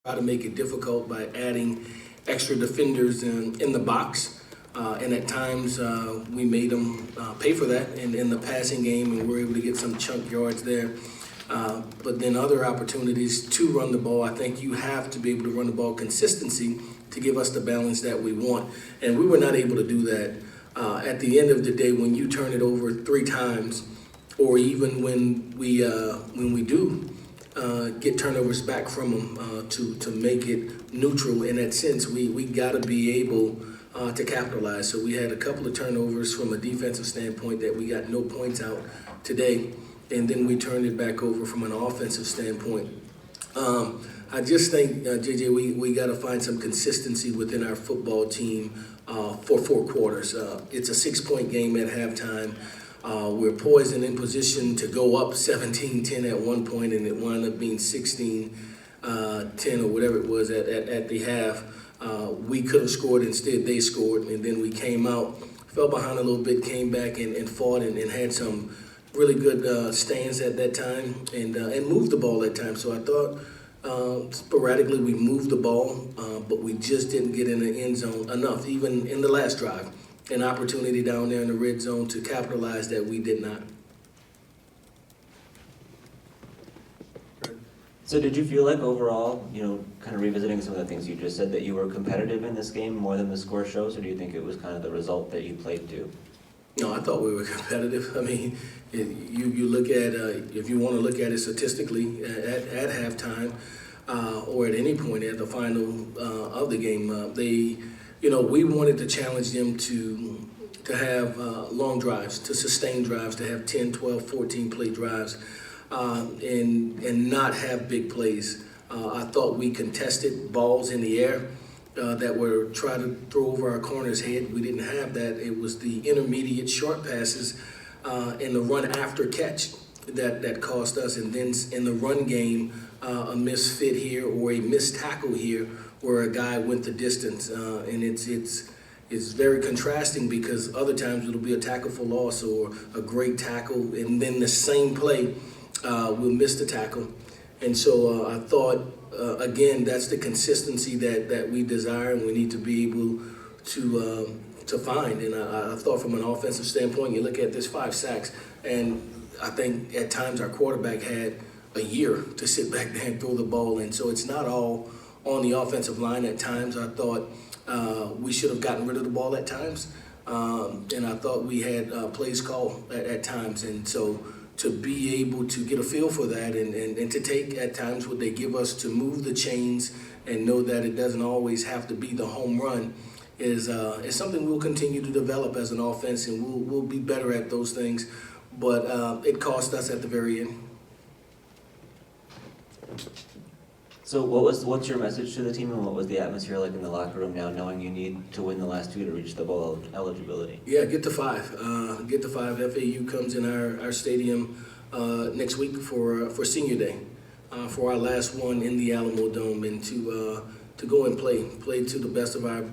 try to make it difficult by adding extra defenders in the box. And at times, we made them pay for that in the passing game, and we're able to get some chunk yards there. But then other opportunities to run the ball, I think you have to be able to run the ball consistency to give us the balance that we want. And we were not able to do that. At the end of the day, when you turn it over 3 times, or even when we do get turnovers back from them to make it neutral in that sense, we got to be able to capitalize. So we had a couple of turnovers from a defensive standpoint that we got no points out today, and then we turned it back over from an offensive standpoint. I just think, JJ, we got to find some consistency within our football team for 4 quarters. It's a 6-point game at halftime. We're poised and in position to go up 17-10 at one point, and it wound up being 16-10 or whatever it was at the half. We could have scored, instead they scored, and then we came out, fell behind a little bit, came back and fought and had some really good stands at that time and moved the ball at times. So I thought sporadically we moved the ball, but we just didn't get in the end zone enough, even in the last drive. An opportunity down there in the red zone to capitalize that we did not. So did you feel like overall, kind of revisiting some of the things you just said, that you were competitive in this game more than the score shows, or do you think it was kind of the result that you played to? No, I thought we were competitive. I mean, you look at, if you want to look at it statistically, at halftime or at any point at the final of the game, we wanted to challenge them to have long drives, to sustain drives, to have 10, 12, 14 play drives, and not have big plays. I thought we contested balls in the air that were trying to throw over our corner's head. We didn't have that. It was the intermediate short passes and the run after catch that cost us. And then in the run game, a misfit here or a missed tackle here where a guy went the distance. And it's very contrasting because other times it'll be a tackle for loss or a great tackle, and then the same play we'll miss the tackle. And so I thought, again, that's the consistency that we desire and we need to be able to find. And I thought from an offensive standpoint, you look at this 5 sacks, and I think at times our quarterback had a year to sit back there and throw the ball. And so it's not all on the offensive line. At times I thought we should have gotten rid of the ball at times. And I thought we had plays called at times. And so to be able to get a feel for that and to take at times what they give us to move the chains and know that it doesn't always have to be the home run is something we'll continue to develop as an offense, and we'll be better at those things. But it cost us at the very end. So what's your message to the team, and what was the atmosphere like in the locker room now, knowing you need to win the last 2 to reach the bowl eligibility? Yeah, get to 5. Get to 5. FAU comes in our stadium next week for Senior Day, for our last one in the Alamo Dome, and to go and play to the best of our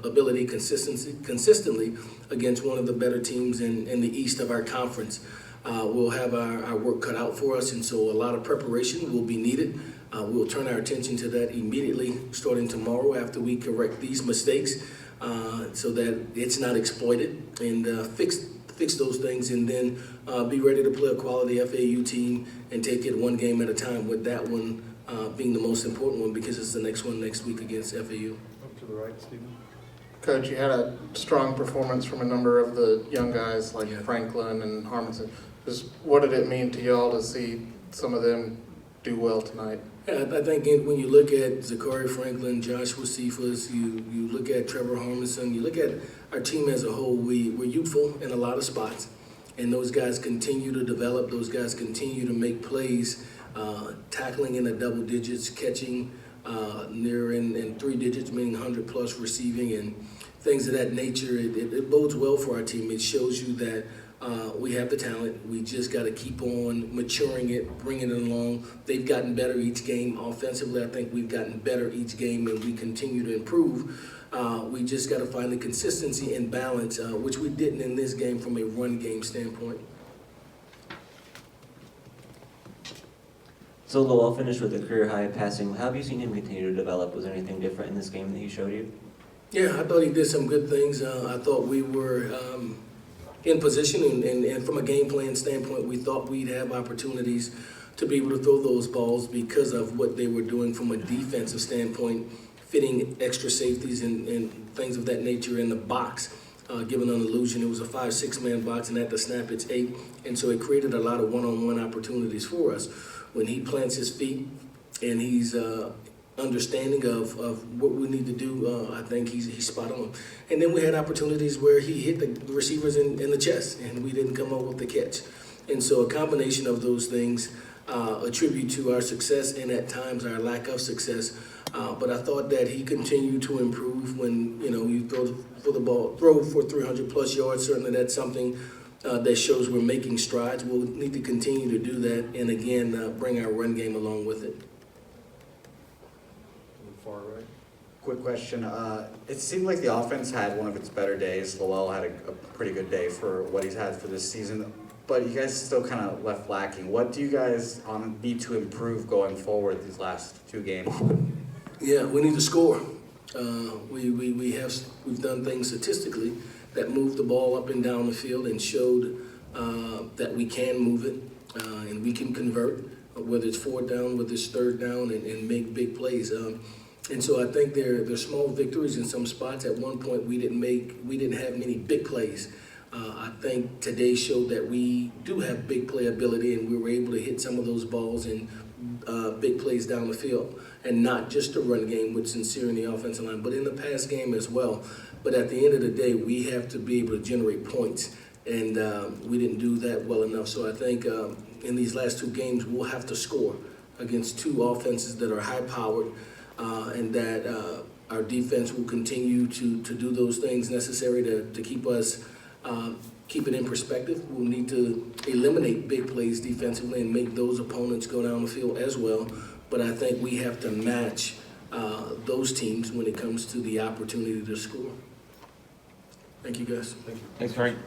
ability consistently against one of the better teams in the east of our conference. We'll have our work cut out for us, and so a lot of preparation will be needed. We'll turn our attention to that immediately starting tomorrow after we correct these mistakes so that it's not exploited, and fix those things, and then be ready to play a quality FAU team and take it one game at a time, with that one being the most important one because it's the next one next week against FAU. Up to the right, Stephen. Coach, you had a strong performance from a number of the young guys like Yeah. Franklin and Harmonson. Just what did it mean to y'all to see some of them do well tonight? Yeah, I think when you look at Zachary Franklin, Joshua Cephas, you look at Trevor Harmonson, you look at our team as a whole, we're youthful in a lot of spots. And those guys continue to develop. Those guys continue to make plays, tackling in the double digits, catching near in 3 digits, meaning 100+ receiving, and things of that nature. It bodes well for our team. It shows you that we have the talent. We just got to keep on maturing it, bringing it along. They've gotten better each game. Offensively, I think we've gotten better each game, and we continue to improve. We just got to find the consistency and balance, which we didn't in this game from a run game standpoint. So Lowell finished with a career-high passing. How have you seen him continue to develop? Was there anything different in this game that he showed you? Yeah, I thought he did some good things. I thought we were in position, and from a game plan standpoint, we thought we'd have opportunities to be able to throw those balls because of what they were doing from a defensive standpoint, fitting extra safeties and things of that nature in the box. Given an illusion, it was a 5-6 man box, and at the snap, it's 8. And so it created a lot of one-on-one opportunities for us. When he plants his feet and he's understanding of what we need to do, I think he's spot on. And then we had opportunities where he hit the receivers in the chest, and we didn't come up with the catch. And so a combination of those things attribute to our success and at times our lack of success. But I thought that he continued to improve when, you throw for 300 plus yards. Certainly that's something that shows we're making strides. We'll need to continue to do that and again, bring our run game along with it. Far right. Quick question. It seemed like the offense had one of its better days. Lowell had a pretty good day for what he's had for this season. But you guys still kind of left lacking. What do you guys need to improve going forward these last 2 games? Yeah, we need to score. We've done things statistically that moved the ball up and down the field and showed that we can move it and we can convert, whether it's 4th down, whether it's 3rd down, and make big plays. And so I think they're small victories in some spots. At one point, we didn't have many big plays. I think today showed that we do have big playability, and we were able to hit some of those balls and big plays down the field, and not just the run game with Sincere in the offensive line, but in the pass game as well. But at the end of the day, we have to be able to generate points, and we didn't do that well enough. So I think in these last 2 games, we'll have to score against 2 offenses that are high-powered, and that our defense will continue to do those things necessary to keep us keep it in perspective. We'll need to eliminate big plays defensively and make those opponents go down the field as well. But I think we have to match those teams when it comes to the opportunity to score. Thank you, guys. Thanks, Frank.